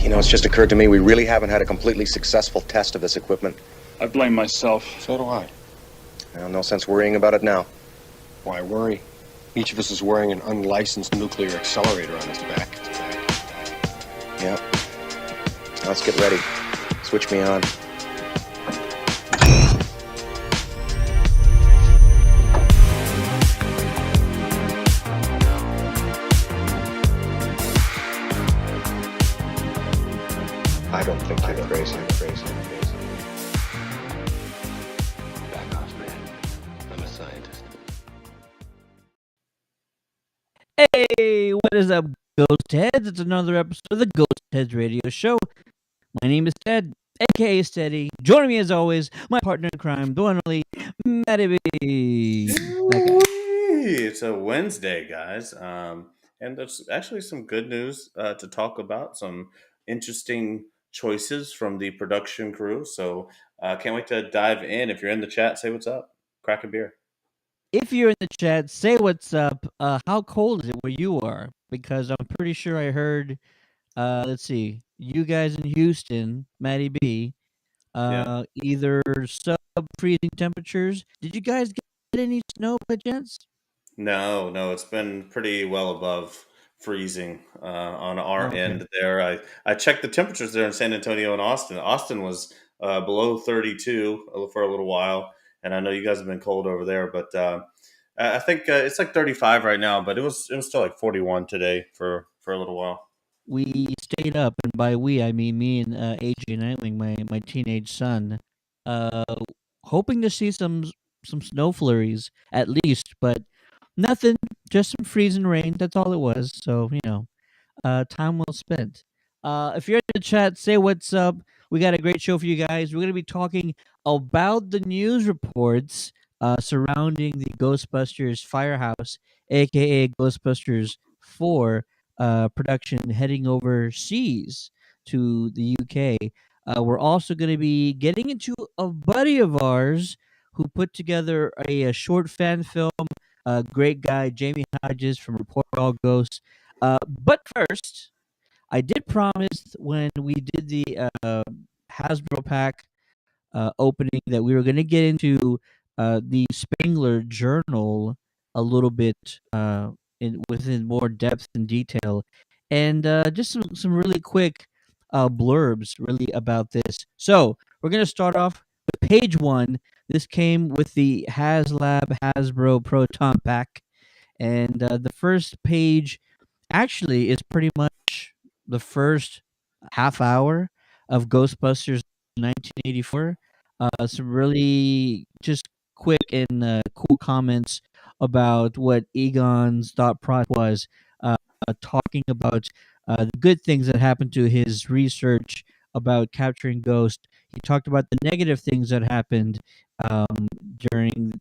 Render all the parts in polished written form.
You know, it's just occurred to me we really haven't had a completely successful test of this equipment. I blame myself. So do I. Well, no sense worrying about it now. Why worry? Each of us is wearing an unlicensed nuclear accelerator on his back. Yeah. Now let's get ready. Switch me on. I don't think you're crazy. Back off, man. I'm a scientist. Hey, what is up, Ghostheads? It's another episode of the Ghostheads Radio Show. My name is Ted, aka Steady. Joining me as always, my partner in crime, the one and only Matty B. It's a Wednesday, guys, and there's actually some good news to talk about. Some interesting choices from the production crew. So can't wait to dive in. If you're in the chat, say what's up. Crack a beer. If you're in the chat, say what's up. How cold is it where you are? Because I'm pretty sure I heard, let's see, you guys in Houston, Matty B, either sub-freezing temperatures. Did you guys get any snow by chance? No, it's been pretty well above freezing on our Okay. end there. I checked the temperatures there in San Antonio and Austin. Austin was below 32 for a little while, and I know you guys have been cold over there, but I think it's like 35 right now. But it was still like 41 today for a little while. We stayed up, and by we I mean me and AJ Nightwing, my teenage son, uh, hoping to see some snow flurries at least, but nothing. Just some freezing rain. That's all it was. So time well spent. If you're in the chat, say what's up. We got a great show for you guys. We're going to be talking about the news reports surrounding the Ghostbusters Firehouse, aka Ghostbusters 4 production heading overseas to the UK. We're also going to be getting into a buddy of ours who put together a short fan film. Great guy, Jamie Hodges from Report All Ghosts. But first, I did promise when we did the Hasbro pack opening that we were going to get into the Spengler Journal a little bit within more depth and detail, and just some really quick blurbs really about this. So we're going to start off with page one. This came with the HasLab Hasbro Proton pack, and the first page actually is pretty much the first half hour of Ghostbusters 1984. Some really just quick in cool comments about what Egon's thought process was, talking about the good things that happened to his research about capturing ghosts. He talked about the negative things that happened um, during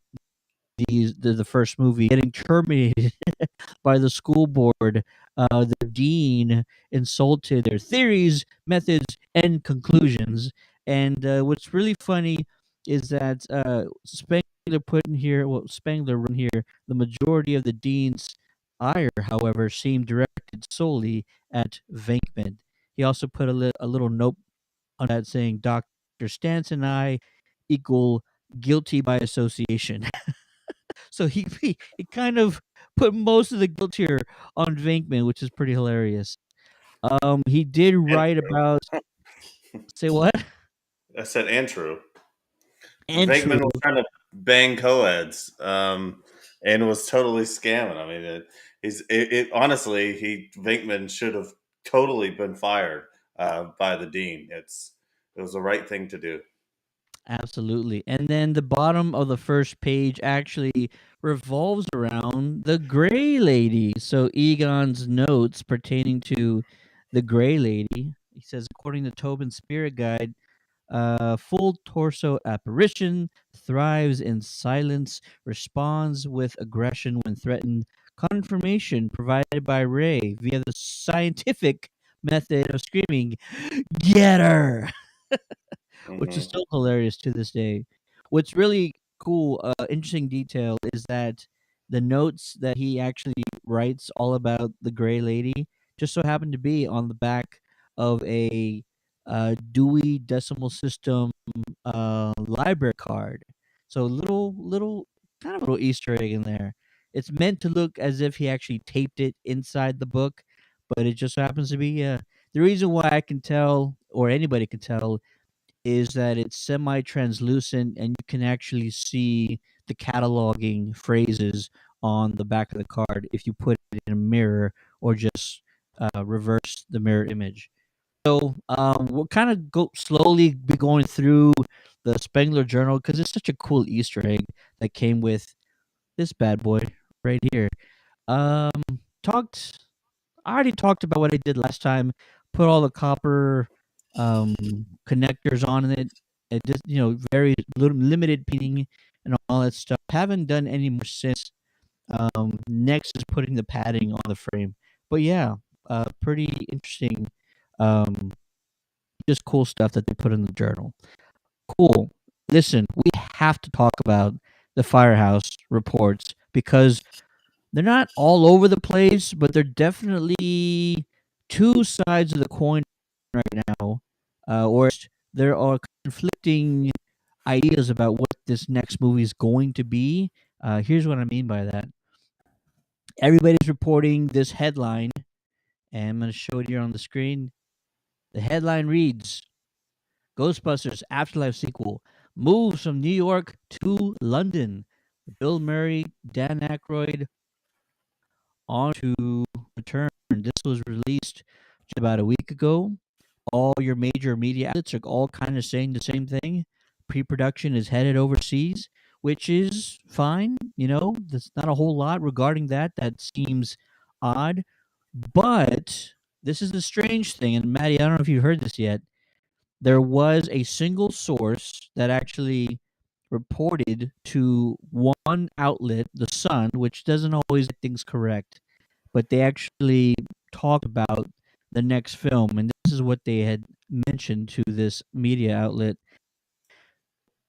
the first movie, getting terminated by the school board. The dean insulted their theories, methods, and conclusions. And what's really funny is that Spangler put in here, well, Spangler wrote in here, the majority of the dean's ire, however, seemed directed solely at Venkman. He also put a little note on that saying, Dr. Stantz and I equal guilty by association. So he kind of put most of the guilt here on Venkman, which is pretty hilarious. He did And write about say what? I said Andrew. And true. Venkman was trying to bang co-eds, and was totally scamming. I mean, honestly, Venkman should have totally been fired by the dean. It was the right thing to do. Absolutely. And then the bottom of the first page actually revolves around the Gray Lady. So Egon's notes pertaining to the Gray Lady. He says, according to Tobin's spirit guide, full torso apparition, thrives in silence, responds with aggression when threatened. Confirmation provided by Ray via the scientific method of screaming, "Get her!" which is Hmm. still hilarious to this day. What's really cool, interesting detail is that the notes that he actually writes all about the Gray Lady just so happened to be on the back of a Dewey Decimal System library card. So little kind of a little Easter egg in there. It's meant to look as if he actually taped it inside the book, but it just happens to be. The reason why I can tell, or anybody can tell, is that it's semi-translucent and you can actually see the cataloging phrases on the back of the card if you put it in a mirror or just reverse the mirror image. So we'll kind of go slowly be going through the Spengler Journal because it's such a cool Easter egg that came with this bad boy right here. Um, talked I already talked about what I did last time. Put all the copper um, connectors on it. It just very limited painting and all that stuff. Haven't done any more since. Next is putting the padding on the frame. But yeah, pretty interesting. Um, just cool stuff that they put in the journal. Cool. Listen, we have to talk about the Firehouse reports because they're not all over the place, but they're definitely two sides of the coin right now. Or there are conflicting ideas about what this next movie is going to be. Here's what I mean by that. Everybody's reporting this headline, and I'm going to show it here on the screen. The headline reads Ghostbusters Afterlife sequel moves from New York to London. Bill Murray, Dan Aykroyd on to return. This was released just about a week ago. All your major media outlets are all kind of saying the same thing. Pre-production is headed overseas, which is fine. There's not a whole lot regarding that. That seems odd. But this is the strange thing, and Maddie, I don't know if you've heard this yet. There was a single source that actually reported to one outlet, The Sun, which doesn't always get things correct, but they actually talked about the next film, and this is what they had mentioned to this media outlet.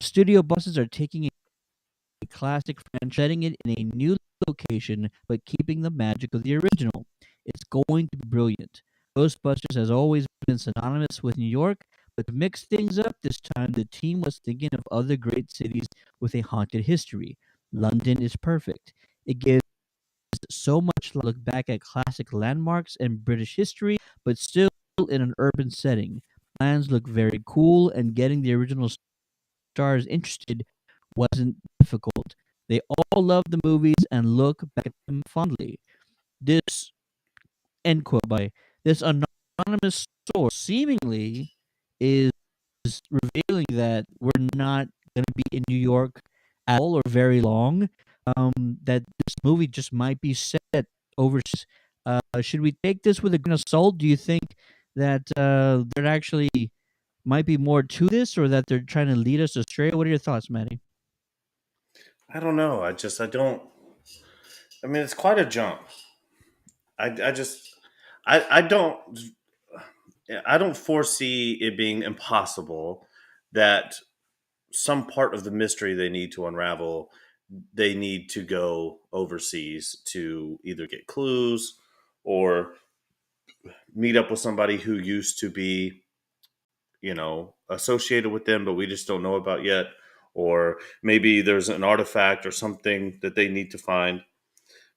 Studio buses are taking a classic franchise, setting it in a new location, but keeping the magic of the original. It's going to be brilliant. Ghostbusters has always been synonymous with New York, but to mix things up this time, the team was thinking of other great cities with a haunted history. London is perfect. It gives so much look back at classic landmarks and British history, but still in an urban setting. Plans look very cool, and getting the original stars interested wasn't difficult. They all love the movies and look back at them fondly. This end quote by this anonymous source seemingly is revealing that we're not going to be in New York at all or very long. That this movie just might be set overseas. Should we take this with a grain of salt? Do you think that there actually might be more to this, or that they're trying to lead us astray? What are your thoughts, Maddie? I don't know. I don't. I mean, it's quite a jump. I just, I don't, I don't foresee it being impossible that some part of the mystery they need to unravel, they need to go overseas to either get clues or meet up with somebody who used to be, associated with them, but we just don't know about yet. Or maybe there's an artifact or something that they need to find.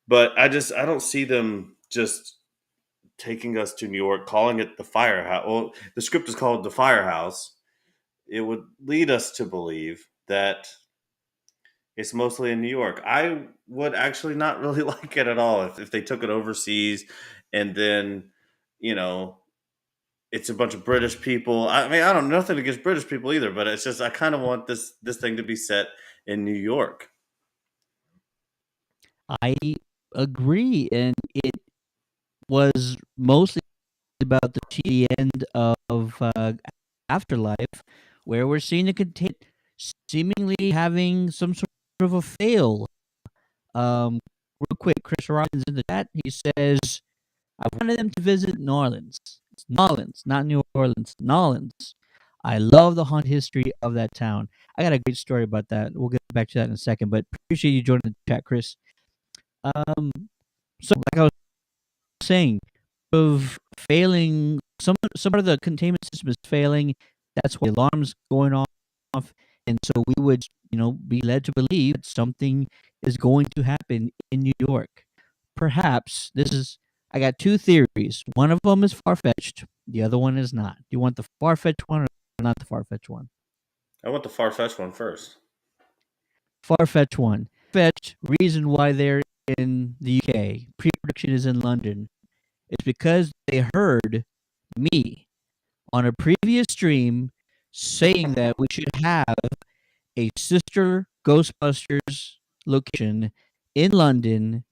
But I don't see them just taking us to New York, calling it the Firehouse. Well, the script is called the Firehouse. It would lead us to believe that it's mostly in New York. I would actually not really like it at all if they took it overseas and then, you know, it's a bunch of British people. I mean, I don't nothing against British people either, but it's just I kind of want this thing to be set in New York. I agree, and it was mostly about the end of Afterlife, where we're seeing the contain seemingly having some sort of a fail. Real quick, Chris Robbins in the chat, he says, I wanted them to visit New Orleans. It's New Orleans, not New Orleans. New Orleans. I love the haunted history of that town. I got a great story about that. We'll get back to that in a second, but appreciate you joining the chat, Chris. Um, so like I was saying, of failing, some of the containment system is failing. That's why alarms going off, and so we would, be led to believe that something is going to happen in New York. Perhaps this is. I got two theories. One of them is far fetched. The other one is not. Do you want the far fetched one or not the far fetched one? I want the far fetched one first. Far fetched one. Fetched reason why they're in the UK. Pre-production is in London. It's because they heard me on a previous stream saying that we should have a sister Ghostbusters location in London,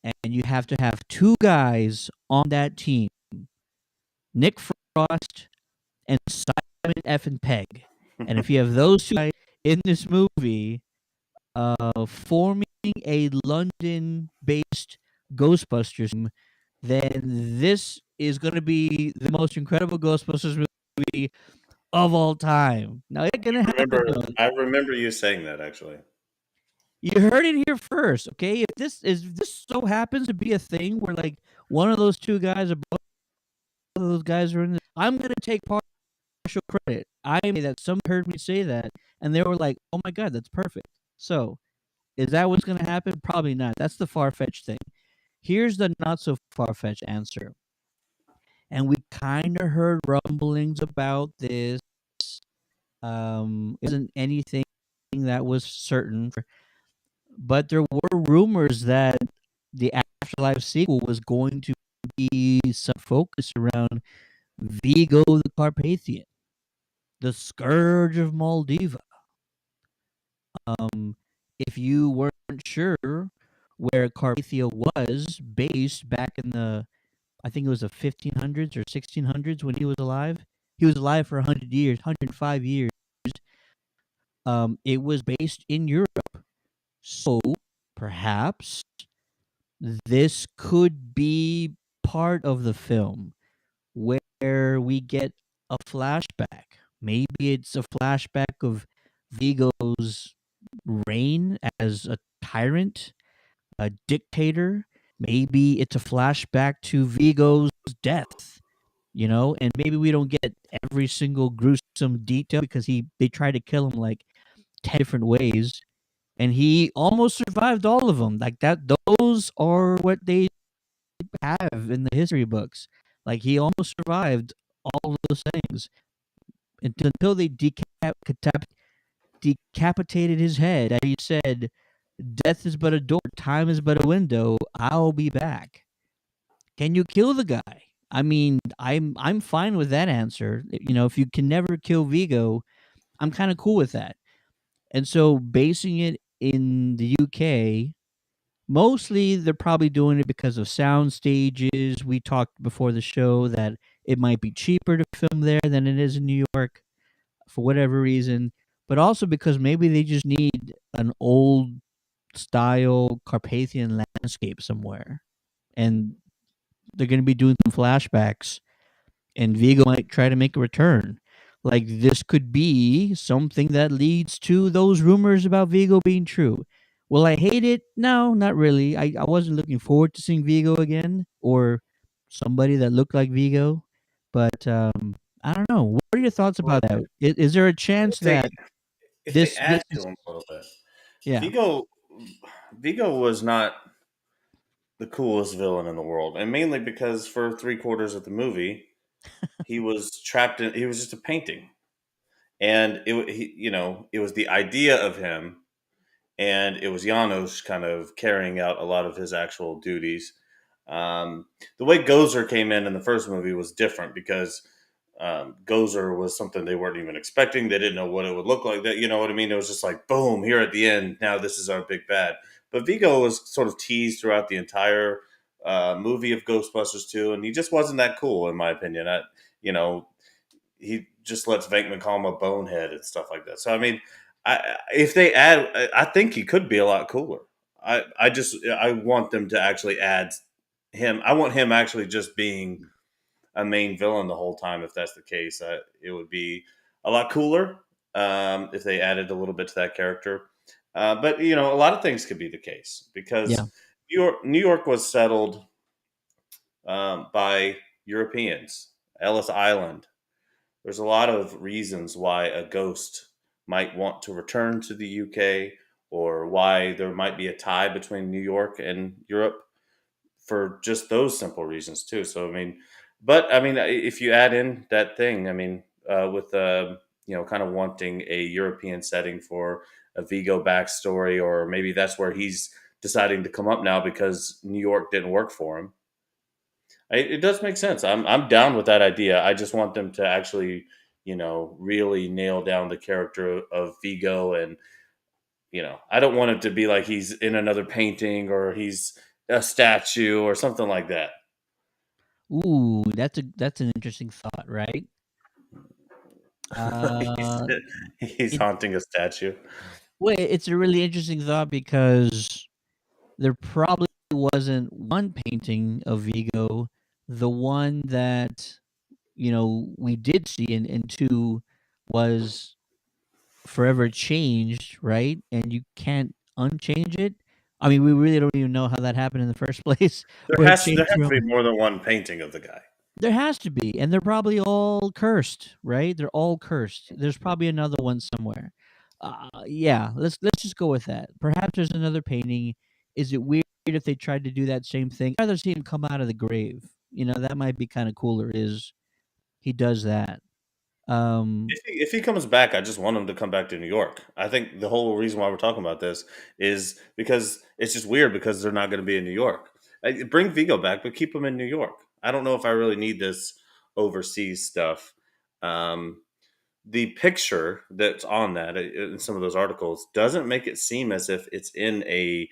and you have to have two guys on that team, Nick Frost and Simon F. and Pegg. And if you have those two guys in this movie, forming a London-based Ghostbusters team, then this is going to be the most incredible Ghostbusters movie of all time. Now it's going to happen. I remember you saying that actually. You heard it here first, okay? If this so happens to be a thing where like one of those two guys or both of those guys are in it, I'm going to take partial credit. I mean that some heard me say that and they were like, "Oh my god, that's perfect." So, is that what's going to happen? Probably not. That's the far-fetched thing. Here's the not so far-fetched answer. And we kind of heard rumblings about this. Isn't anything that was certain, but there were rumors that the Afterlife sequel was going to be some focus around Vigo the Carpathian, the scourge of Maldiva. If you weren't sure where Carpathia was based back in the, I think it was the 1500s or 1600s when he was alive. He was alive for 100 years, 105 years. It was based in Europe. So perhaps this could be part of the film where we get a flashback. Maybe it's a flashback of Vigo's reign as a tyrant, a dictator. Maybe it's a flashback to Vigo's death, and maybe we don't get every single gruesome detail because they tried to kill him like 10 different ways and he almost survived all of them. Like that, those are what they have in the history books. Like he almost survived all of those things until they decapitated his head. And he said, "Death is but a door, time is but a window. I'll be back." Can you kill the guy? I mean, I'm fine with that answer. If you can never kill Vigo, I'm kind of cool with that. And so basing it in the UK, mostly they're probably doing it because of sound stages. We talked before the show that it might be cheaper to film there than it is in New York for whatever reason, but also because maybe they just need an old style Carpathian landscape somewhere. And they're going to be doing some flashbacks, and Vigo might try to make a return. Like, this could be something that leads to those rumors about Vigo being true. Will I hate it? No, not really. I wasn't looking forward to seeing Vigo again, or somebody that looked like Vigo. But I don't know. What are your thoughts Well, about that? Is there a chance if they that if they this add to is him a little bit, yeah. Vigo Vigo was not the coolest villain in the world, and mainly because for 3/4 of the movie, he was trapped in. He was just a painting, and it was the idea of him, and it was Janos kind of carrying out a lot of his actual duties. The way Gozer came in the first movie was different because Gozer was something they weren't even expecting. They didn't know what it would look like. That, you know what I mean? It was just like boom, here at the end. Now this is our big bad. But Vigo was sort of teased throughout the entire movie of Ghostbusters 2, and he just wasn't that cool in my opinion. You know, he just lets Venkman call him a bonehead and stuff like that. So I mean, if they add, I think he could be a lot cooler. I want them to actually add him. I want him actually just being a main villain the whole time. If that's the case, it would be a lot cooler if they added a little bit to that character. But a lot of things could be the case Yeah. because New York was settled by Europeans. Ellis Island. There's a lot of reasons why a ghost might want to return to the UK, or why there might be a tie between New York and Europe for just those simple reasons too. So I mean, but I mean, if you add in that thing, I mean, with kind of wanting a European setting for a Vigo backstory, or maybe that's where he's deciding to come up now because New York didn't work for him. It does make sense. I'm down with that idea. I just want them to actually, really nail down the character of Vigo, and I don't want it to be like he's in another painting or he's a statue or something like that. Ooh, that's an interesting thought, right? he's, Uh, he's it haunting a statue. Well, it's a really interesting thought because there probably wasn't one painting of Vigo. The one that we did see in two was forever changed, right? And you can't unchange it. I mean, we really don't even know how that happened in the first place, There where it has there changed has to be from. more than one painting of the guy. There has to be, and they're probably all cursed, right? They're all cursed. There's probably another one somewhere. Yeah, let's just go with that. Perhaps there's another painting. Is it weird if they tried to do that same thing? I'd rather see him come out of the grave. That might be kind of cooler. Is he does that? Um, If he comes back, I just want him to come back to New York. I think the whole reason why we're talking about this is because it's just weird because they're not going to be in New York. Bring Vigo back, but keep him in New York. I don't know if I really need this overseas stuff. Um, the picture that's on that in some of those articles doesn't make it seem as if it's in a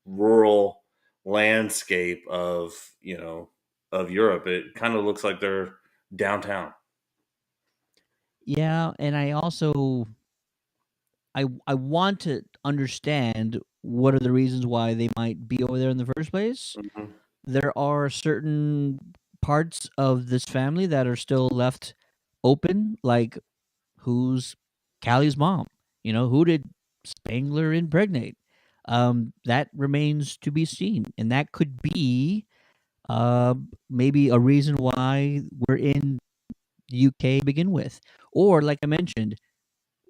rural landscape of Europe. It kind of looks like they're downtown. yeah, and I want to understand what are the reasons why they might be over there in the first place. Mhm. There are certain parts of this family that are still left open, like who's Callie's mom? Who did Spangler impregnate? That remains to be seen, and that could be uh, maybe a reason why we're in the UK to begin with, or like I mentioned,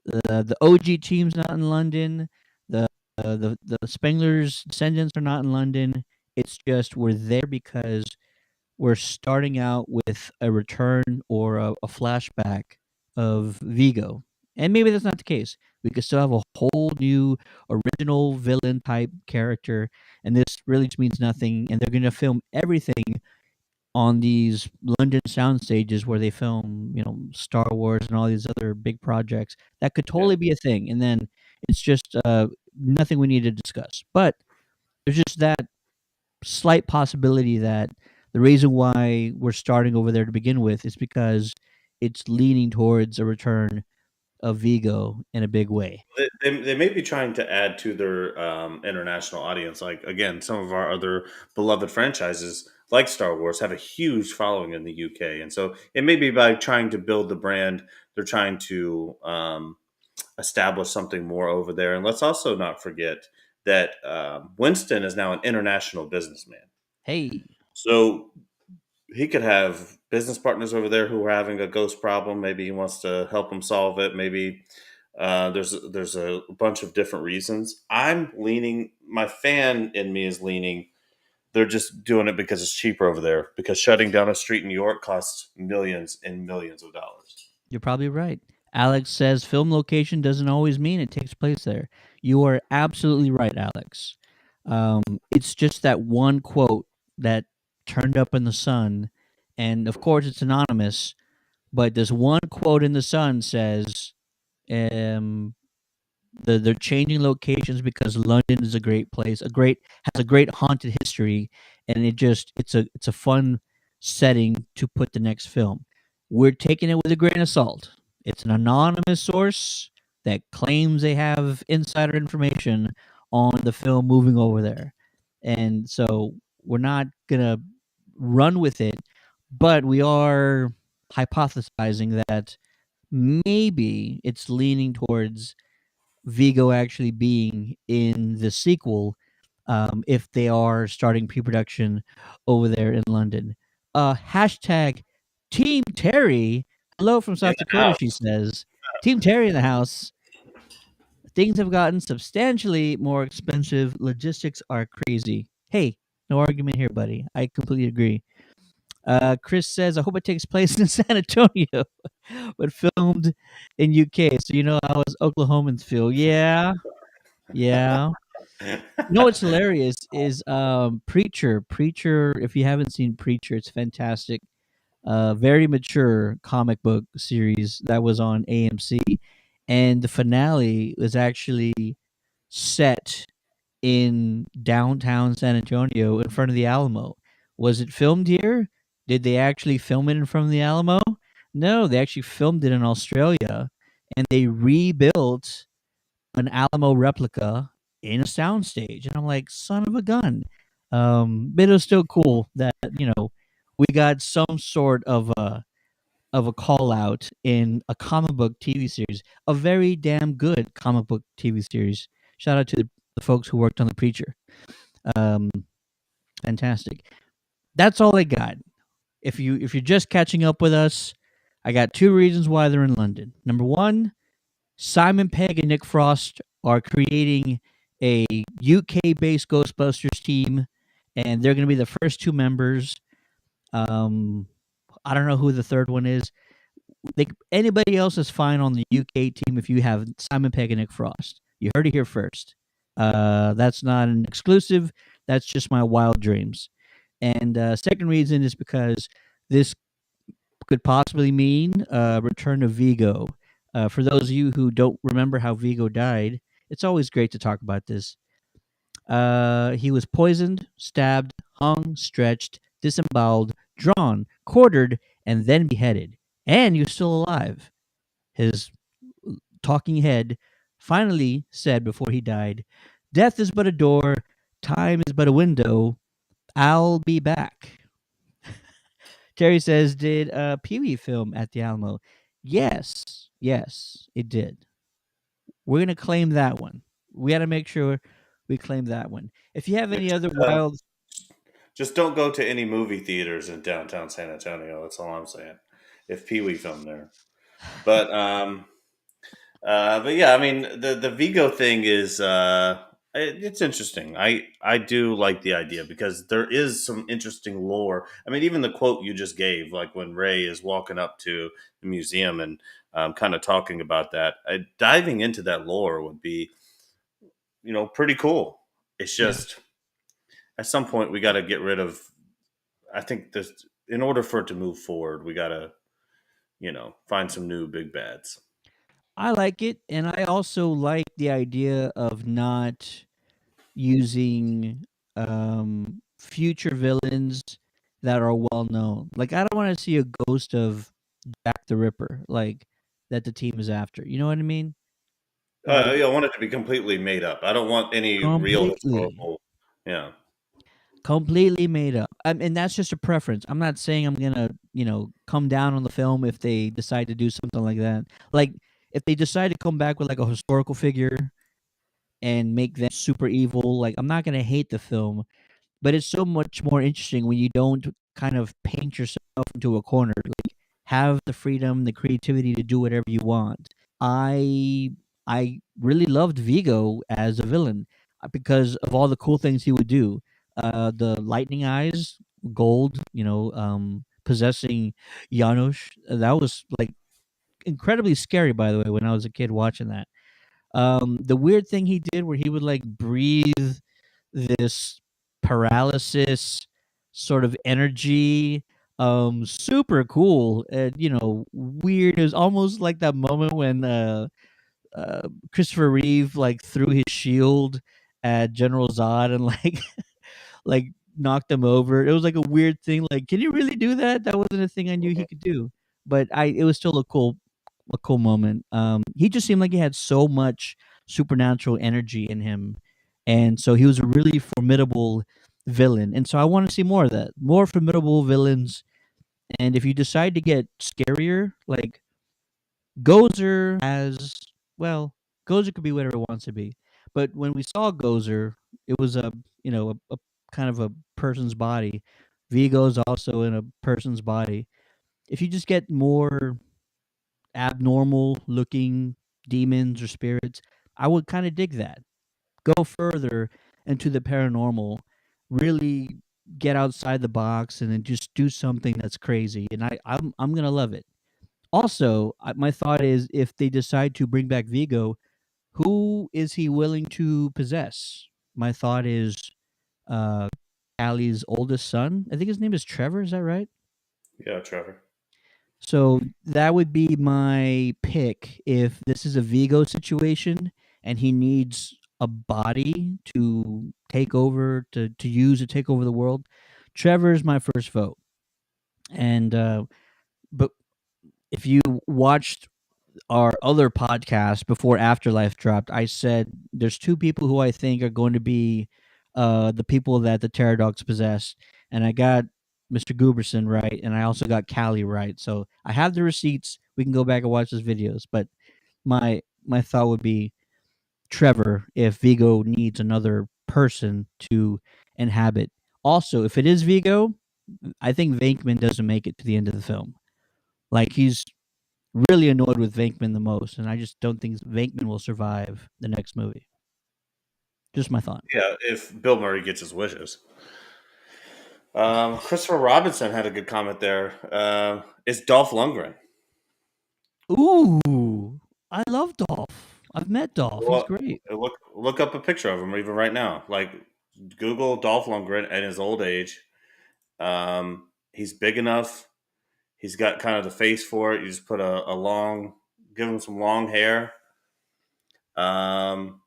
the OG team's not in London. The Spengler's descendants are not in London. It's just we're there because we're starting out with a return or a flashback of Vigo. And maybe that's not the case. We could still have a whole new original villain type character, and this really just means nothing. And they're going to film everything on these London sound stages where they film, Star Wars and all these other big projects. That could Yeah. totally be a thing. And then it's just nothing we need to discuss. But there's just that slight possibility that the reason why we're starting over there to begin with is because it's leaning towards a return of Vigo in a big way. They may be trying to add to their international audience. Like, again, some of our other beloved franchises, like Star Wars, have a huge following in the UK. And so it may be by trying to build the brand, they're trying to establish something more over there. And let's also not forget that Winston is now an international businessman. Hey, So he could have business partners over there who are having a ghost problem. Maybe he wants to help them solve it. Maybe there's a bunch of different reasons. I'm leaning. My fan in me is leaning. They're just doing it because it's cheaper over there. Because shutting down a street in New York costs millions and millions of dollars. you're probably right. Alex says film location doesn't always mean it takes place there. You are absolutely right, Alex. It's just that one quote that turned up in the Sun, and of course it's anonymous. But this one quote in the Sun says, um, they're changing locations because London is a great place, has a great haunted history, and it's a fun setting to put the next film. We're taking it with a grain of salt. It's an anonymous source that claims they have insider information on the film moving over there, and so we're not gonna run with it, but we are hypothesizing that maybe it's leaning towards Vigo actually being in the sequel, if they are starting pre-production over there in London. Hashtag Team Terry. Hello from In South the Dakota, she house. says. Team Terry in the house. Things have gotten substantially more expensive. Logistics are crazy. Hey, no argument here, buddy. I completely agree. Chris says, I hope it takes place in San Antonio, but filmed in UK. So you know how us Oklahomans feel. Yeah, yeah. You know what's hilarious is Preacher. Preacher, if you haven't seen Preacher, it's fantastic. Very mature comic book series that was on AMC. And the finale was actually set in downtown San Antonio in front of the Alamo. Was it filmed here? Did they actually film it in front of the Alamo? No, they actually filmed it in Australia and they rebuilt an Alamo replica in a soundstage. And I'm like, son of a gun. But it was still cool that, we got some sort of a call out in a comic book TV series, a very damn good comic book TV series. Shout out to the folks who worked on The Preacher. Um, Fantastic. That's all I got. If you're just catching up with us, I got two reasons why they're in London. Number one, Simon Pegg and Nick Frost are creating a UK based Ghostbusters team, and they're going to be the first two members. Um, I don't know who the third one is. Anybody else is fine on the UK team if you have Simon Pegg and Nick Frost. You heard it here first. That's not an exclusive. That's just my wild dreams. And second reason is because this could possibly mean return of Vigo. For those of you who don't remember how Vigo died, it's always great to talk about this. He was poisoned, stabbed, hung, stretched, disemboweled, drawn, quartered, and then beheaded. And he was still alive. His talking head finally said before he died, Death is but a door, time is but a window. I'll be back. Terry says, did Pee Wee film at the Alamo? Yes, it did. We're gonna claim that one. We got to make sure we claim that one. If you have any other Uh, wild, just don't go to any movie theaters in downtown San Antonio. That's all I'm saying. If Pee Wee filmed there, but but yeah, I mean the Vigo thing is it's interesting. I do like the idea because there is some interesting lore. I mean, even the quote you just gave, like when Ray is walking up to the museum and kind of talking about that, diving into that lore would be pretty cool. It's yeah, just at some point we got to get rid of. I think this in order for it to move forward, we got to find some new big bads. I like it, and I also like the idea of not using future villains that are well known. Like I don't want to see a ghost of Jack the Ripper, like that the team is after. You know what I mean? Like Yeah, I want it to be completely made up. I don't want any real completely, historical. Yeah. completely made up. And that's just a preference. I'm not saying I'm gonna, come down on the film if they decide to do something like that. Like if they decide to come back with like a historical figure and make them super evil, like I'm not gonna hate the film, but it's so much more interesting when you don't kind of paint yourself into a corner. Like have the freedom, the creativity to do whatever you want. I I really loved Vigo as a villain because of all the cool things he would do. The lightning eyes, gold, possessing Janusz. That was like incredibly scary, by the way, when I was a kid watching that. The weird thing he did where he would like breathe this paralysis sort of energy, super cool and weird. It was almost like that moment when Christopher Reeve like threw his shield at General Zod and like like knocked him over. It was like a weird thing. Like, can you really do that? That wasn't a thing I knew he could do. But it was still a cool moment. He just seemed like he had so much supernatural energy in him, and so he was a really formidable villain. And so I want to see more of that, more formidable villains. And if you decide to get scarier, like Gozer has, well, Gozer could be whatever it wants to be. But when we saw Gozer, it was a kind of a person's body. Vigo's also in a person's body. If you just get more abnormal looking demons or spirits, I would kind of dig that. Go further into the paranormal, really get outside the box and then just do something that's crazy. And I'm gonna love it. Also, my thought is if they decide to bring back Vigo, who is he willing to possess? My thought is uh Allie's oldest son. I think his name is Trevor, is that right? Yeah, Trevor. So that would be my pick if this is a Vigo situation and he needs a body to take over to use to take over the world. Trevor's my first vote. And but if you watched our other podcast before Afterlife dropped, I said there's two people who I think are going to be the people that the Pterodox possess, and I got Mr. Gooberson right, and I also got Callie right. So I have the receipts. We can go back and watch those videos. But my thought would be Trevor if Vigo needs another person to inhabit. Also, if it is Vigo, I think Venkman doesn't make it to the end of the film. Like he's really annoyed with Venkman the most, and I just don't think Venkman will survive the next movie. Just my thought. Yeah, if Bill Murray gets his wishes. Christopher Robinson had a good comment there. It's Dolph Lundgren. Ooh, I love Dolph. I've met Dolph. He's Well, great. look up a picture of him even right now. Like Google Dolph Lundgren at his old age. He's big enough. He's got kind of the face for it. You just put a long, give him some long hair. Um,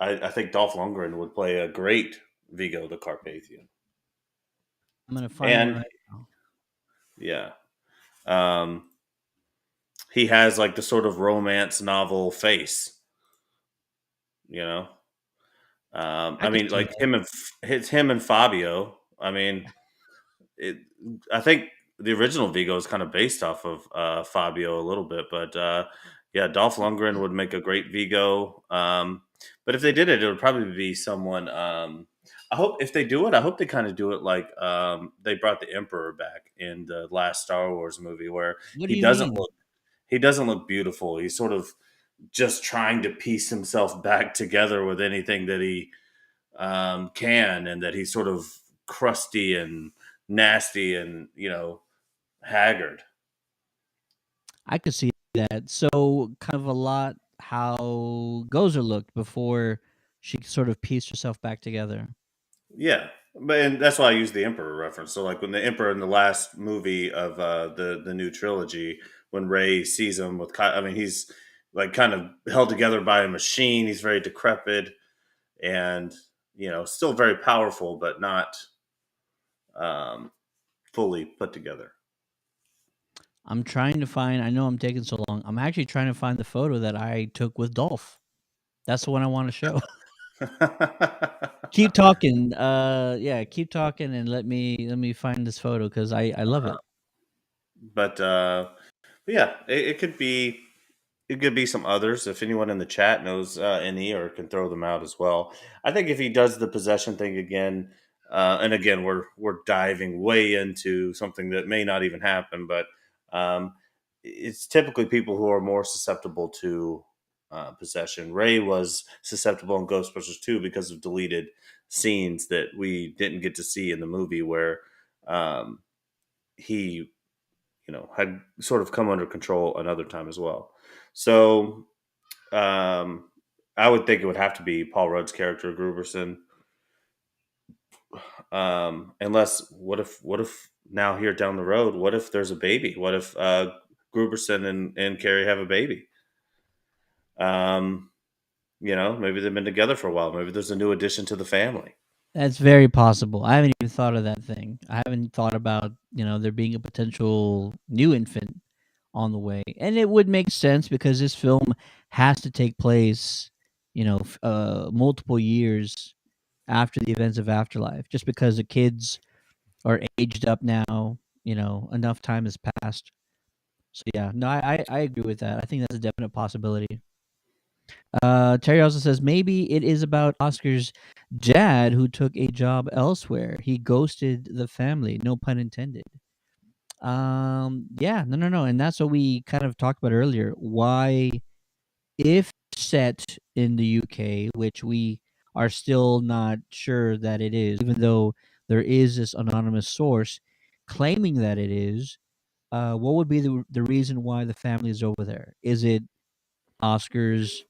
I think Dolph Lundgren would play a great Vigo the Carpathian. I'm gonna find him And right now. yeah, um, he has like the sort of romance novel face, you know. I I could mean, see like that. him and Fabio. I mean, it. I think the original Vigo is kind of based off of Fabio a little bit, but yeah, Dolph Lundgren would make a great Vigo. But if they did it, it would probably be someone. I hope if they do it, I hope they kind of do it like they brought the Emperor back in the last Star Wars movie, where What do he you doesn't mean? look he doesn't look beautiful. He's sort of just trying to piece himself back together with anything that he can, and that he's sort of crusty and nasty and haggard. I could see that. So kind of a lot how Gozer looked before she sort of pieced herself back together. Yeah, but and that's why I use the Emperor reference. So like when the Emperor in the last movie of the new trilogy, when Ray sees him with, I mean he's like kind of held together by a machine. He's very decrepit and still very powerful, but not um, fully put together. I'm trying to find. I know I'm taking so long. I'm actually trying to find the photo that I took with Dolph. That's the one I want to show. Keep talking. Yeah, keep talking and let me find this photo because I love it. But yeah, it could be some others. If anyone in the chat knows any or can throw them out as well. I think if he does the possession thing again, and again we're diving way into something that may not even happen, but um, it's typically people who are more susceptible to possession. Ray was susceptible in Ghostbusters 2 because of deleted scenes that we didn't get to see in the movie where um, he had sort of come under control another time as well. So um, I would think it would have to be Paul Rudd's character, Gruberson. Unless, what if now here down the road, what if there's a baby? What if Gruberson and Carrie have a baby? Um, maybe they've been together for a while. Maybe there's a new addition to the family. That's very possible. I haven't even thought of that thing. I haven't thought about there being a potential new infant on the way, and it would make sense because this film has to take place, multiple years after the events of Afterlife, just because the kids are aged up now. Enough time has passed. So yeah, no, I agree with that. I think that's a definite possibility. Terry also says maybe it is about Oscar's dad who took a job elsewhere. He ghosted the family. No pun intended. Yeah, no, and that's what we kind of talked about earlier. Why, if set in the UK, which we are still not sure that it is, even though there is this anonymous source claiming that it is, what would be the reason why the family is over there? Is it Oscar's?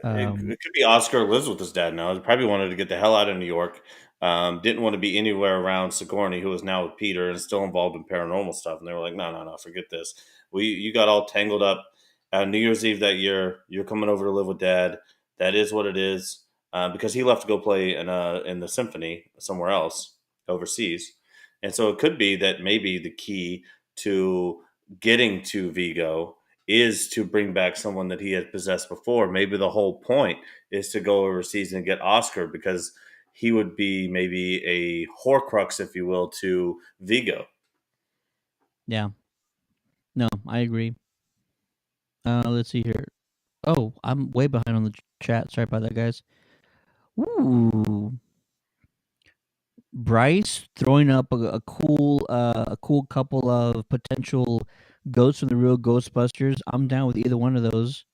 Um, It could be Oscar lives with his dad now. He probably wanted to get the hell out of New York. Didn't want to be anywhere around Sigourney, who is now with Peter and is still involved in paranormal stuff. And they were like, no, no, no, forget this. You got all tangled up New Year's Eve that year. You're coming over to live with Dad. That is what it is. Because he left to go play in the symphony somewhere else overseas. And so it could be that maybe the key to getting to Vigo is to bring back someone that he had possessed before. Maybe the whole point is to go overseas and get Oscar because he would be maybe a Horcrux, if you will, to Vigo. yeah, no, I agree. Let's see here. Oh, I'm way behind on the chat. Sorry about that, guys. Ooh, Bryce throwing up a cool couple of potential ghosts from the real Ghostbusters. I'm down with either one of those.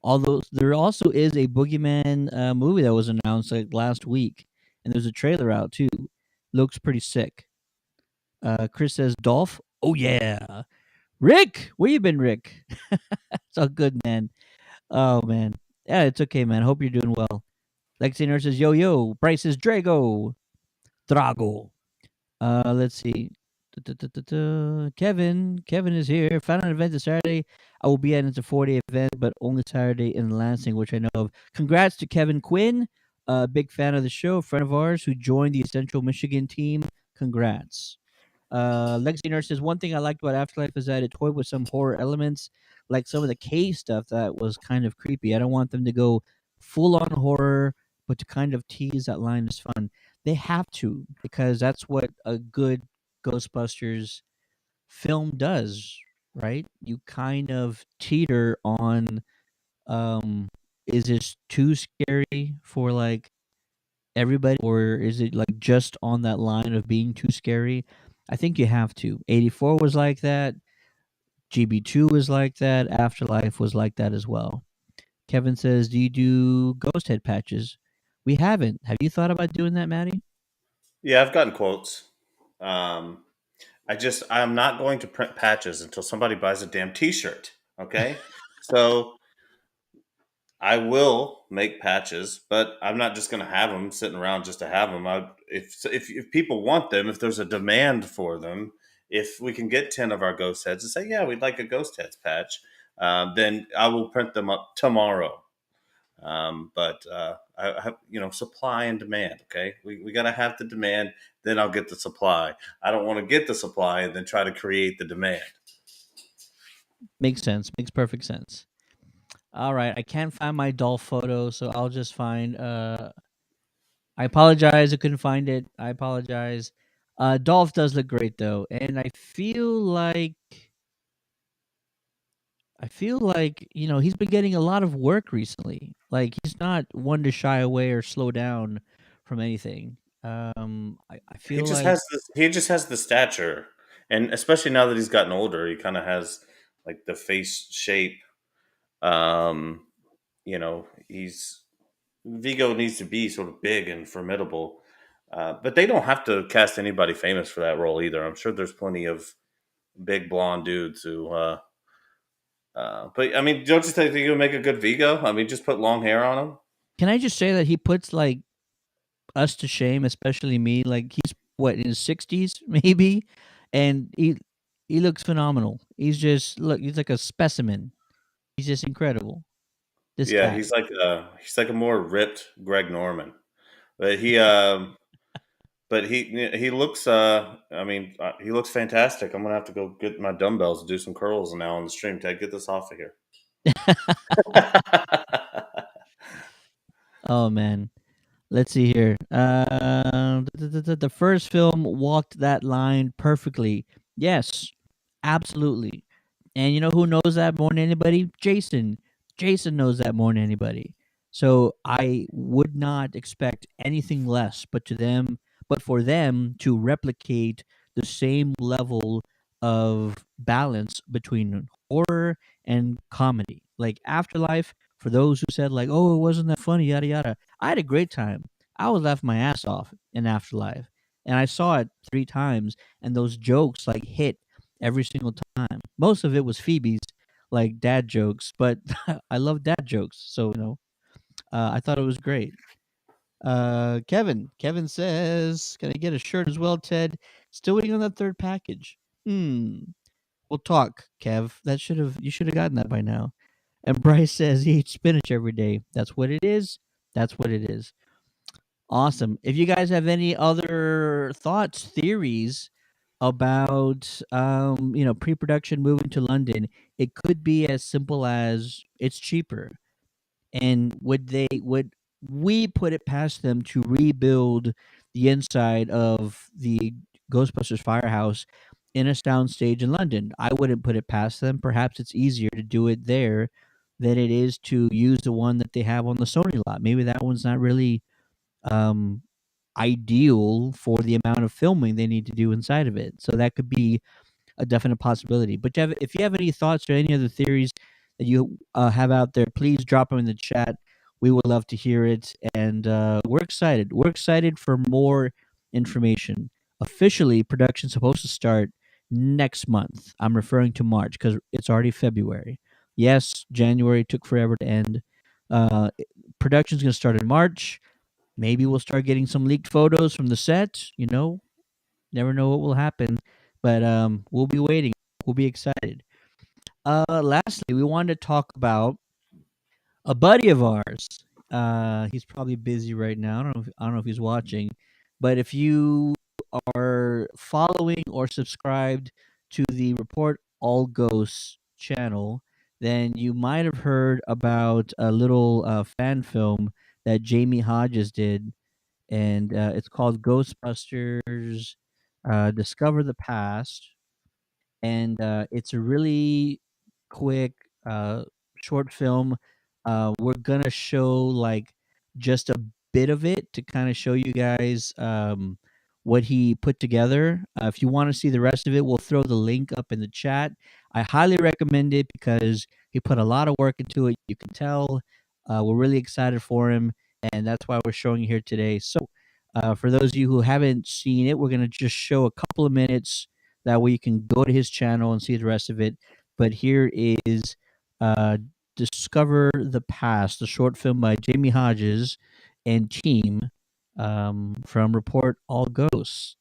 Although there also is a Boogeyman movie that was announced like last week, and there's a trailer out too. Looks pretty sick. Chris says Dolph. Oh yeah, Rick. Where you been, Rick? It's all good, man. Oh man, yeah, it's okay, man. Hope you're doing well. Lexi Nurse says, yo. Bryce says, Drago. Let's see. Kevin is here. Found an event this Saturday. I will be at it's a 4-day event, but only Saturday in Lansing, which I know of. Congrats to Kevin Quinn, a big fan of the show, a friend of ours who joined the Central Michigan team. Congrats. Legacy Nurse says one thing I liked about Afterlife is that it toyed with some horror elements, like some of the cave stuff that was kind of creepy. I don't want them to go full on horror, but to kind of tease that line is fun. They have to because that's what a good Ghostbusters film does, right? You kind of teeter on is this too scary for like everybody or is it like just on that line of being too scary? I think you have to. 84 was like that. GB2 was like that. Afterlife was like that as well. Kevin says, "Do you do ghost head patches?" We haven't. Have you thought about doing that, Maddie? Yeah, I've gotten quotes. Um, I'm not going to print patches until somebody buys a damn T-shirt. Okay, so I will make patches, but I'm not just going to have them sitting around just to have them. If people want them, if there's a demand for them, if we can get 10 of our ghost heads and say, yeah, we'd like a ghost heads patch, then I will print them up tomorrow. But I have, supply and demand. Okay, we got to have the demand, then I'll get the supply. I don't want to get the supply and then try to create the demand. Makes sense. Makes perfect sense. All right, I can't find my Dolph photo, so I'll just find. I apologize, I couldn't find it. I apologize. Dolph does look great though, and I feel like he's been getting a lot of work recently. Like he's not one to shy away or slow down from anything. I He feel just like has this. He just has the stature, and especially now that he's gotten older, he kind of has like the face shape. Um, he's Vigo needs to be sort of big and formidable, but they don't have to cast anybody famous for that role either. I'm sure there's plenty of big blonde dudes who. But I mean, don't you think he would make a good Vigo? I mean, just put long hair on him. can I just say that he puts like us to shame, especially me. Like he's what in his 60s maybe, and he looks phenomenal. He's like a specimen. He's just incredible. This Yeah, guy. he's like a more ripped Greg Norman, but he looks. I mean, he looks fantastic. I'm gonna have to go get my dumbbells and do some curls now on the stream. Ted, get this off of here. Oh man. Let's see here. The first film walked that line perfectly. Yes, absolutely. And you know who knows that more than anybody? Jason. Jason knows that more than anybody. So I would not expect anything less, but for them to replicate the same level of balance between horror and comedy. Like Afterlife, for those who said like, "Oh, it wasn't that funny," yada yada. I had a great time. I was laughing my ass off in Afterlife, and I saw it 3 times, and those jokes like hit every single time. Most of it was Phoebe's like dad jokes, but I love dad jokes, so I thought it was great. Kevin says, "Can I get a shirt as well, Ted? Still waiting on that third package." Hmm. We'll talk, Kev. You should have gotten that by now. And Bryce says he eats spinach every day. That's what it is. That's what it is. Awesome. If you guys have any other thoughts, theories about pre-production moving to London, it could be as simple as it's cheaper. And would we put it past them to rebuild the inside of the Ghostbusters Firehouse in a soundstage in London? I wouldn't put it past them. Perhaps it's easier to do it there than it is to use the one that they have on the Sony lot. Maybe that one's not really um, ideal for the amount of filming they need to do inside of it. So that could be a definite possibility. But if you have any thoughts or any other theories that you have out there, please drop them in the chat. We would love to hear it, and we're excited. We're excited for more information. Officially, production's supposed to start next month. I'm referring to March because it's already February. Yes, January took forever to end. Uh, Production's going to start in March. Maybe we'll start getting some leaked photos from the set. Never know what will happen, but we'll be waiting. We'll be excited. Lastly, we wanted to talk about a buddy of ours. He's probably busy right now. I don't know if he's watching, but if you are following or subscribed to the Report All Ghosts channel, then you might have heard about a little fan film that Jamie Hodges did, and it's called Ghostbusters Discover the Past, and it's a really quick uh, short film. We're gonna show like just a bit of it to kind of show you guys what he put together. If you want to see the rest of it, we'll throw the link up in the chat. I highly recommend it because he put a lot of work into it. You can tell. We're really excited for him, and that's why we're showing you here today. So, for those of you who haven't seen it, we're gonna just show a couple of minutes. That way you can go to his channel and see the rest of it. But here is uh, Discover the Past, the short film by Jamie Hodges and team from Report All Ghosts.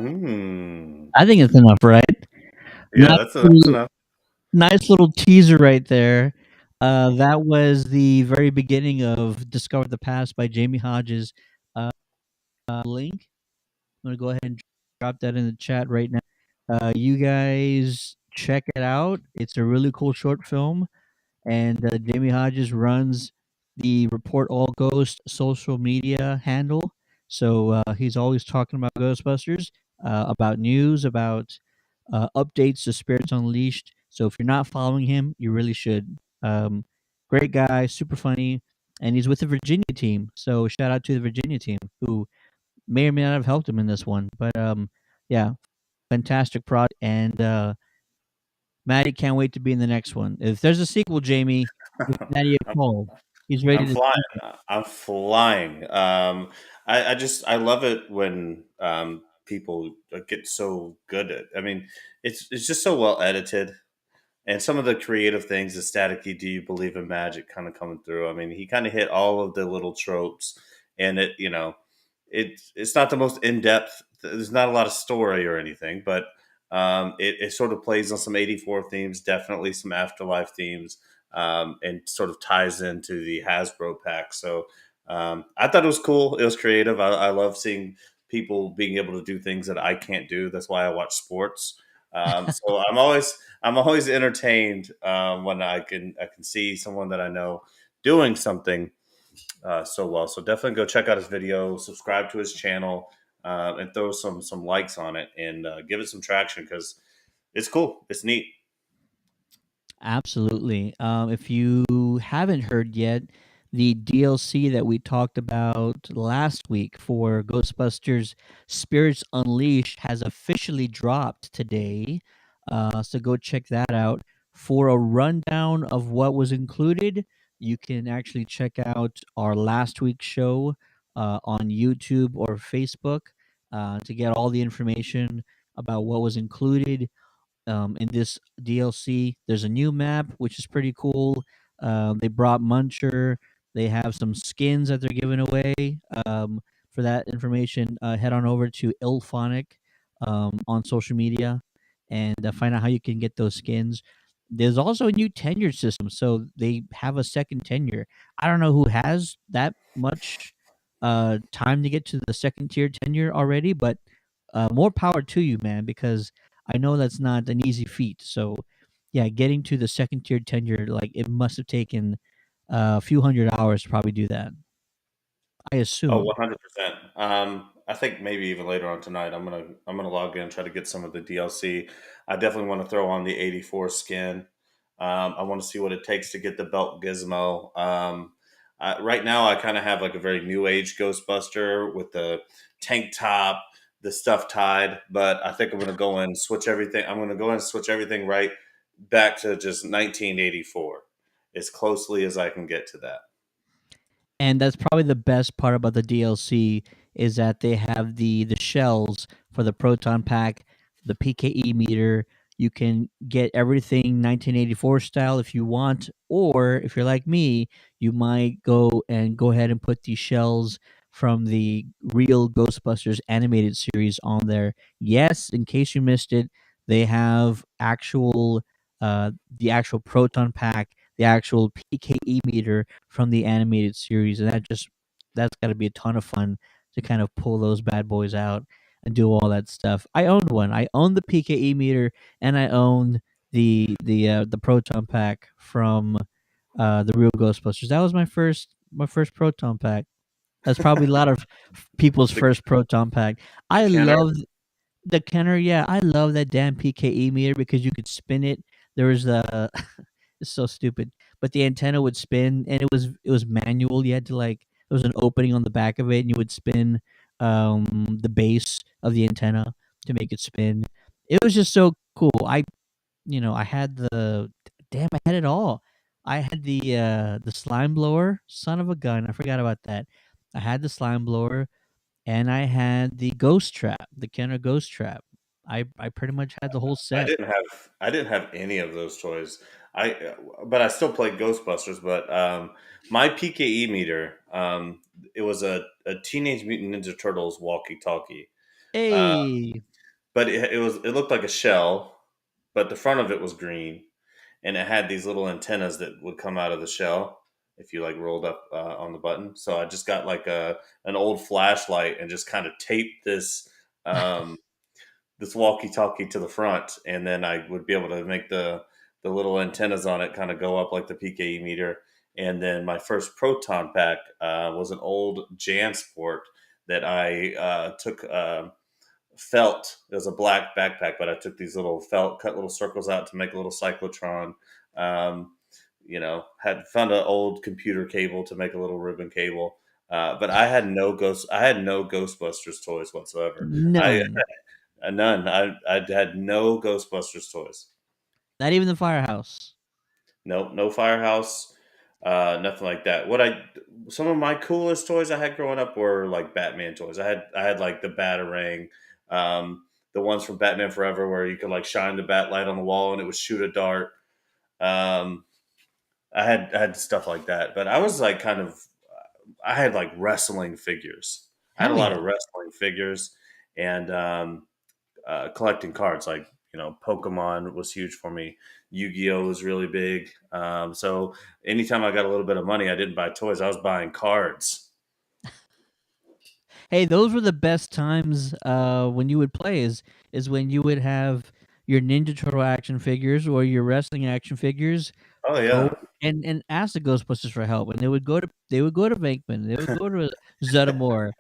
Hmm. I think it's enough, right? Yeah, Nice that's little, enough. nice little teaser right there. That was the very beginning of Discover the Past by Jamie Hodges. Link. I'm gonna go ahead and drop that in the chat right now. You guys check it out. It's a really cool short film, and Jamie Hodges runs the Report All Ghost social media handle. So he's always talking about Ghostbusters, about news, about updates to Spirits Unleashed. So if you're not following him, you really should. Great guy, super funny, and he's with the Virginia team. So shout out to the Virginia team who may or may not have helped him in this one. But yeah, fantastic product, and Maddie can't wait to be in the next one. If there's a sequel, Jamie, give Maddie a I'm, call. He's I'm ready to flying. see it. I'm flying. I love it when people get so good at. I mean, it's just so well edited, and some of the creative things, the staticky "Do you believe in magic?" kind of coming through. I mean, he kind of hit all of the little tropes, and it's not the most in depth. There's not a lot of story or anything, but it sort of plays on some '84 themes, definitely some afterlife themes, and sort of ties into the Hasbro pack. So I thought it was cool. It was creative. I love seeing people being able to do things that I can't do. That's why I watch sports. So I'm always entertained when I can see someone that I know doing something so well. So definitely go check out his video, subscribe to his channel, and throw some likes on it and give it some traction because it's cool. It's neat. Absolutely. If you haven't heard yet, the DLC that we talked about last week for Ghostbusters Spirits Unleashed has officially dropped today. So go check that out. For a rundown of what was included, you can actually check out our last week's show on YouTube or Facebook to get all the information about what was included in this DLC. There's a new map, which is pretty cool. They brought Muncher. They have some skins that they're giving away. For that information, head on over to Ilphonic on social media and find out how you can get those skins. There's also a new tenure system, so they have a second tenure. I don't know who has that much time to get to the second tier tenure already, but more power to you, man, because I know that's not an easy feat. So, yeah, getting to the second tier tenure, like it must have taken a few hundred hours to probably do that. I Oh, assume. 100%. I think maybe even later on tonight, I'm gonna log in and try to get some of the DLC. I definitely want to throw on the '84 skin. I want to see what it takes to get the belt gizmo. Right now, I kind of have like a very new age Ghostbuster with the tank top, the stuff tied. But I think I'm gonna go and switch everything. I'm gonna go and switch everything right back to just 1984, as closely as I can get to that. And that's probably the best part about the DLC is that they have the shells for the proton pack, the PKE meter. You can get everything 1984 style if you want, or if you're like me, you might go ahead and put these shells from the real Ghostbusters animated series on there. Yes, in case you missed it, they have the actual proton pack, the actual PKE meter from the animated series, and that's got to be a ton of fun to kind of pull those bad boys out and do all that stuff. I owned one. I owned the PKE meter, and I owned the proton pack from the real Ghostbusters. That was my first proton pack. That's probably a lot of people's The first proton pack. the I Kenner. love the Kenner. Yeah, I love that damn PKE meter because you could spin it. There was the it's so stupid, but the antenna would spin, and it was manual. You had to like there was an opening on the back of it, and you would spin the base of the antenna to make it spin. It was just so cool. I had damn, I had it all. I had the slime blower, son of a gun. I forgot about that. I had the slime blower, and I had the ghost trap, the Kenner ghost trap. I pretty much had the whole set. I didn't have any of those toys. But I still played Ghostbusters. But my PKE meter, it was a Teenage Mutant Ninja Turtles walkie-talkie. Uh, Hey, but it looked like a shell, but the front of it was green, and it had these little antennas that would come out of the shell if you like rolled up on the button. So I just got like an old flashlight and just kind of taped um, this walkie-talkie to the front, and then I would be able to make the little antennas on it kind of go up like the PKE meter. And then my first proton pack was an old JanSport that I took. Felt. It was a black backpack, but I took these little felt, cut little circles out to make a little cyclotron. Um, had found an old computer cable to make a little ribbon cable. But I had no Ghostbusters toys whatsoever. I none. none. I had no Ghostbusters toys. Not even the firehouse. Nope, no Firehouse, nothing like that. Some of my coolest toys I had growing up were like Batman toys. I had like the Batarang, the ones from Batman Forever where you could like shine the bat light on the wall and it would shoot a dart. Um, I had stuff like that, but I was like I had like wrestling figures. I had a Hell lot yeah. of wrestling figures and collecting cards. Like Pokemon was huge for me. Yu-Gi-Oh was really big. So anytime I got a little bit of money, I didn't buy toys. I was buying cards. Hey, those were the best times when you would play is when you would have your Ninja Turtle action figures or your wrestling action figures Oh go yeah, and ask the Ghostbusters for help, and they would go to Venkman, they would go to Zetamore,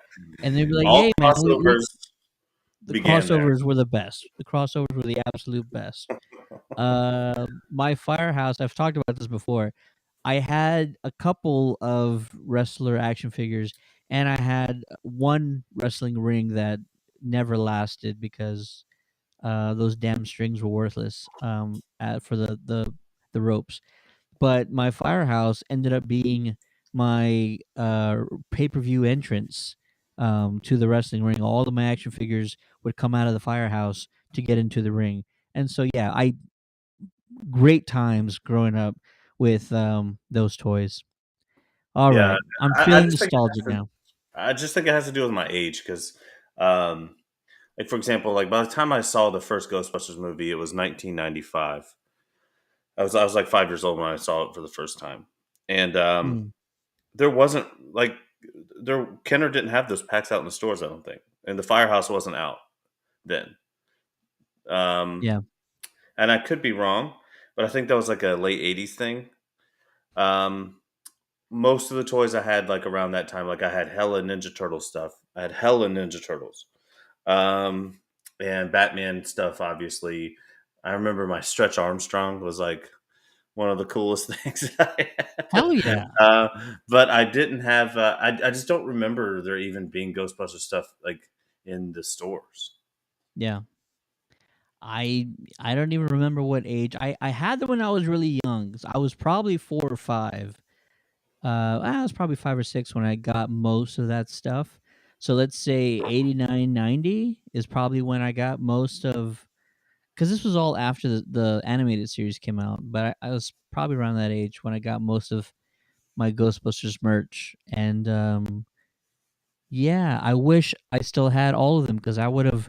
and they'd be like, all "Hey man, crossovers the began there. crossovers were the best. The crossovers were the absolute best." My firehouse, I've talked about this before. I had a couple of wrestler action figures, and I had one wrestling ring that never lasted because those damn strings were worthless for the ropes. But my firehouse ended up being my pay-per-view entrance to the wrestling ring. All of my action figures would come out of the firehouse to get into the ring. And so yeah, I great times growing up with those toys. All Yeah, right, I'm I feeling just think nostalgic now. I just think it has to do with my age because, um, like for example, like by the time I saw the first Ghostbusters movie, it was 1995. I was like 5 years old when I saw it for the first time, and Mm, there wasn't like Kenner didn't have those packs out in the stores. I don't think, and the Firehouse wasn't out then. Um, yeah, and I could be wrong, but I think that was like a late '80s thing. Um, Most of the toys I had like around that time, like I had hella Ninja Turtle stuff. I had hella Ninja Turtles, um, and Batman stuff. Obviously, I remember my Stretch Armstrong was like one of the coolest things I hell had. yeah, But I didn't have. I just don't remember there even being Ghostbuster stuff like in the stores. yeah. I I don't even remember what age I had them when I was really young. So I was probably 4 or 5. I was probably 5 or 6 when I got most of that stuff. So let's say 89, 90 is probably when I got most of. because this was all after the animated series came out, but I was probably around that age when I got most of my Ghostbusters merch, and yeah, I wish I still had all of them because I would have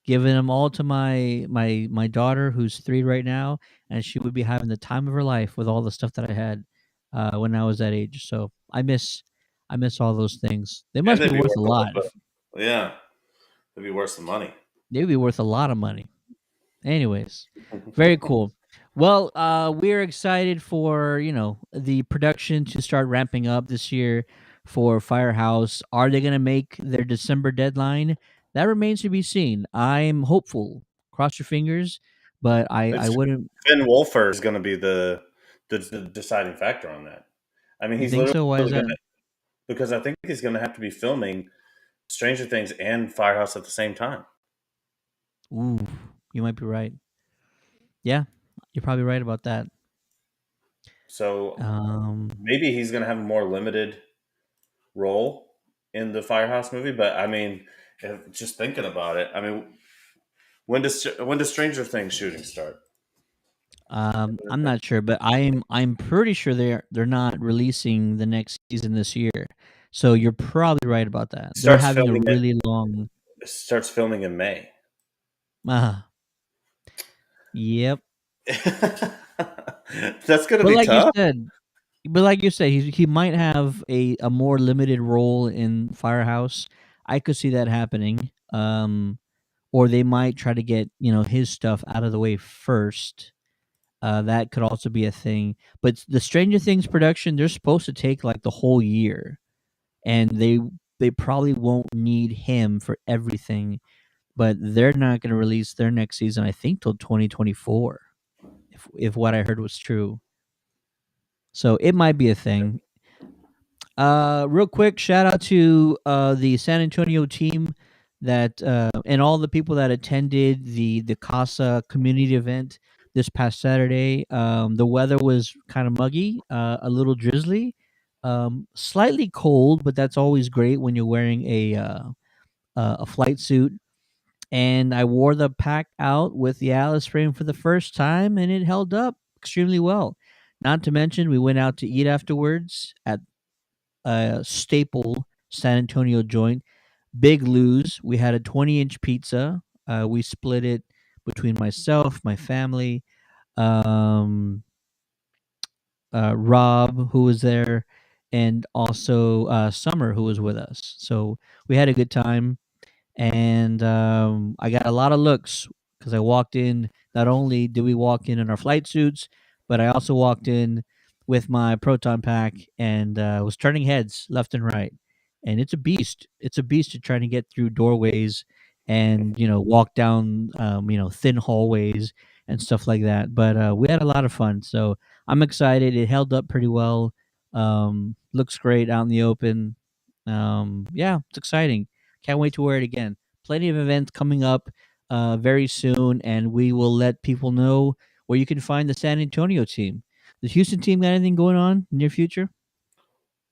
given them all to my daughter who's 3 right now, and she would be having the time of her life with all the stuff that I had when I was that age. So I miss all those things. They And must they'd be be worth worth a a little lot. bit. Yeah, they'd be worth some money. They'd be worth a lot of money. Anyways, very cool. Well, we're excited for the production to start ramping up this year for Firehouse. Are they going to make their December deadline? That remains to be seen. I'm hopeful. Cross your fingers, but I It's wouldn't. Finn Wolfhard is going to be the deciding factor on that. I mean, You he's think literally so? Why is going that? to because I think he's going to have to be filming Stranger Things and Firehouse at the same time. Ooh, you might be right. Yeah, you're probably right about that. So Um, maybe he's going to have a more limited role in the Firehouse movie. But I mean, just thinking about it, I mean, when does Stranger Things shooting start? I'm not sure, but I'm pretty sure they're not releasing the next season this year. So you're probably right about that. They're Starts having a filming really long. starts filming in May. Ah, yep. That's going to But be like you tough. said, he might have a more limited role in Firehouse. I could see that happening. Or they might try to get his stuff out of the way first. That could also be a thing. But the Stranger Things production, they're supposed to take like the whole year, and they probably won't need him for everything. But they're not going to release their next season, I think, till 2024, if what I heard was true. So it might be a thing. Real quick, shout out to the San Antonio team that and all the people that attended the Casa community event this past Saturday. The weather was kind of muggy, a little drizzly, slightly cold, but that's always great when you're wearing a flight suit. And I wore the pack out with the Alice frame for the first time, and it held up extremely well. Not to mention, we went out to eat afterwards at a staple San Antonio joint, Big Lou's. We had a 20-inch pizza. We split it between myself, my family, um, Rob, who was there, and also Summer, who was with us. So we had a good time, and I got a lot of looks because I walked in. Not only did we walk in our flight suits, but I also walked in with my proton pack and was turning heads left and right. And it's a beast. It's a beast to try to get through doorways and walk down thin hallways and stuff like that. But we had a lot of fun, so I'm excited. It held up pretty well. Looks great out in the open. Yeah, it's exciting. Can't wait to wear it again. Plenty of events coming up very soon, and we will let people know where you can find the San Antonio team. The Houston team got anything going on near future?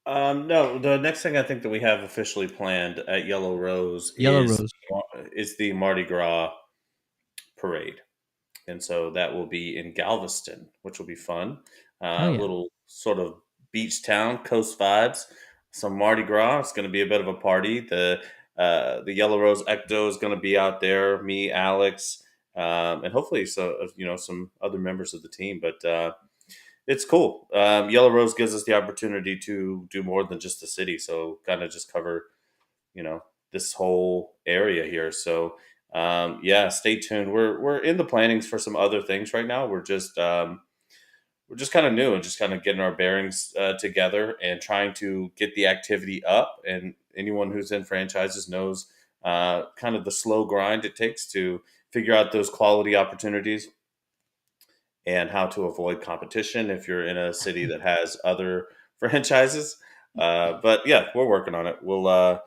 No, the next thing I think that we have officially planned at Yellow Rose Yellow Rose. is the Mardi Gras parade. And so that will be in Galveston, which will be fun. Oh yeah, Little sort of beach town, coast vibes, some Mardi Gras. It's going to be a bit of a party. The Yellow Rose Ecto is going to be out there. Me, Alex, and hopefully some other members of the team. But it's cool. Yellow Rose gives us the opportunity to do more than just the city. So kind of just cover you know this whole area here. So yeah, stay tuned. We're in the plannings for some other things right now. We're just kind of new and just kind of getting our bearings together and trying to get the activity up. And anyone who's in franchises knows kind of the slow grind it takes to figure out those quality opportunities and how to avoid competition if you're in a city that has other franchises. But yeah, we're working on it. We're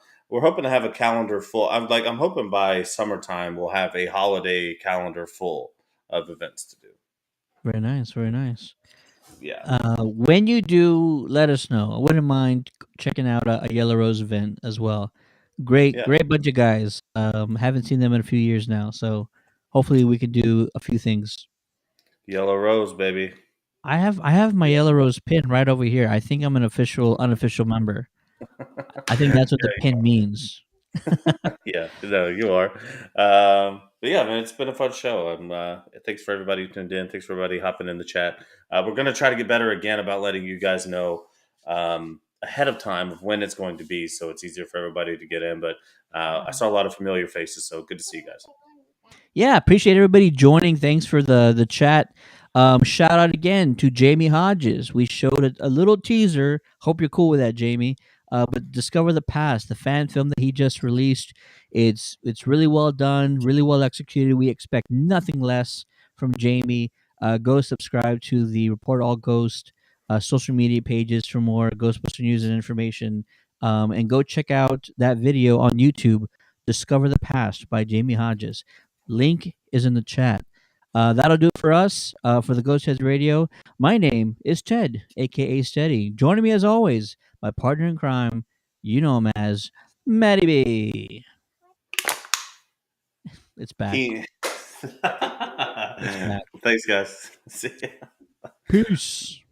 hoping to have a calendar full. I'm hoping by summertime we'll have a holiday calendar full of events to do. very nice, very nice. Yeah, When you do, let us know. I wouldn't mind checking out a Yellow Rose event as well. Great, yeah. great bunch of guys. Haven't seen them in a few years now, so hopefully we can do a few things. Yellow Rose, baby. I have my Yellow Rose pin right over here. I think I'm an unofficial member. I think that's what the pin means. Yeah, no, you are. But yeah, man, it's been a fun show. Thanks for everybody who tuned in. Thanks for everybody hopping in the chat. We're gonna try to get better again about letting you guys know ahead of time of when it's going to be, so it's easier for everybody to get in. But I saw a lot of familiar faces, so good to see you guys. Yeah, appreciate everybody joining. Thanks for the chat. Shout out again to Jamie Hodges. We showed a little teaser. Hope you're cool with that, Jamie. But Discover the Past, the fan film that he just released, it's really well done, really well executed. We expect nothing less from Jamie. Go subscribe to the Report All Ghost social media pages for more Ghostbuster news and information. And go check out that video on YouTube, Discover the Past by Jamie Hodges. Link is in the chat. That'll do it for us for the Ghostheads Radio. My name is Ted, aka Steady. Joining me as always, my partner in crime, you know him as Matty B. It's back. He... It's back. Thanks, guys. See ya. Peace.